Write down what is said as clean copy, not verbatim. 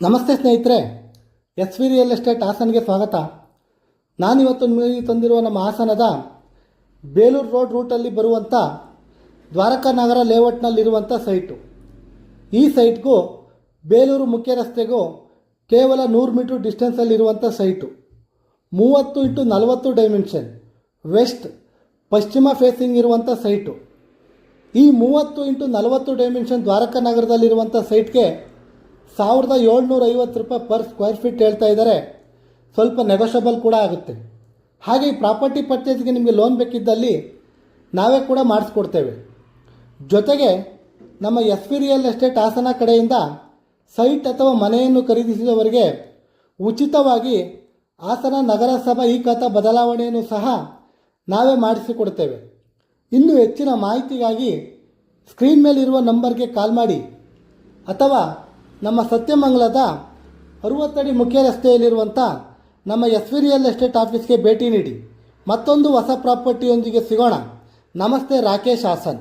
ನಮಸ್ತೆ ಸ್ನೇಹಿತರೆ, S V real estate ಹಾಸನ್ಗೆ ಸ್ವಾಗತ. ನಾನಿವತ್ತು ನಿಮಗೆ ತಂದಿರುವ ನಮ್ಮ ಹಾಸನದ ಬೇಲೂರು ರೋಡ್ ರೂಟಲ್ಲಿ ಬರುವಂಥ ದ್ವಾರಕಾ ನಗರ ಲೇಔಟ್ನಲ್ಲಿರುವಂಥ ಸೈಟು. ಈ ಸೈಟ್ಗೂ ಬೇಲೂರು ಮುಖ್ಯ ರಸ್ತೆಗೂ ಕೇವಲ 100 ಮೀಟರ್ ಡಿಸ್ಟೆನ್ಸಲ್ಲಿರುವಂಥ ಸೈಟು. 30x40 ಡೈಮೆನ್ಷನ್ ವೆಸ್ಟ್ ಪಶ್ಚಿಮ ಫೇಸಿಂಗ್ ಇರುವಂಥ ಸೈಟು. ಈ 30x40 ಡೈಮೆನ್ಷನ್ ದ್ವಾರಕಾ ನಗರದಲ್ಲಿರುವಂಥ ಸೈಟ್ಗೆ 1750 ರೂಪಾಯಿ ಪರ್ ಸ್ಕ್ವೇರ್ ಫೀಟ್ ಹೇಳ್ತಾ ಇದ್ದಾರೆ. ಸ್ವಲ್ಪ ನೆಗೋಷಿಯಬಲ್ ಕೂಡ ಆಗುತ್ತೆ. ಹಾಗೆ ಈ ಪ್ರಾಪರ್ಟಿ ಪರ್ಚೇಸ್ಗೆ ನಿಮಗೆ ಲೋನ್ ಬೇಕಿದ್ದಲ್ಲಿ ನಾವೇ ಕೂಡ ಮಾಡಿಸ್ಕೊಡ್ತೇವೆ. ಜೊತೆಗೆ ನಮ್ಮ S V real estate Hassan ಕಡೆಯಿಂದ ಸೈಟ್ ಅಥವಾ ಮನೆಯನ್ನು ಖರೀದಿಸಿದವರಿಗೆ ಉಚಿತವಾಗಿ ಹಾಸನ ನಗರಸಭಾ ಈ ಖಾತಾ ಬದಲಾವಣೆಯನ್ನು ಸಹ ನಾವೇ ಮಾಡಿಸಿಕೊಡ್ತೇವೆ. ಇನ್ನೂ ಹೆಚ್ಚಿನ ಮಾಹಿತಿಗಾಗಿ ಸ್ಕ್ರೀನ್ ಮೇಲಿರುವ ನಂಬರ್ಗೆ ಕಾಲ್ ಮಾಡಿ ಅಥವಾ ನಮ್ಮ ಸತ್ಯಮಂಗಲದ 60 ಅಡಿ ಮುಖ್ಯ ರಸ್ತೆಯಲ್ಲಿರುವಂಥ ನಮ್ಮ ಎಸ್ ವಿ ರಿಯಲ್ ಎಸ್ಟೇಟ್ ಆಫೀಸ್ಗೆ ಭೇಟಿ ನೀಡಿ. ಮತ್ತೊಂದು ಹೊಸ ಪ್ರಾಪರ್ಟಿಯೊಂದಿಗೆ ಸಿಗೋಣ. ನಮಸ್ತೆ, ರಾಕೇಶ್ ಹಾಸನ್.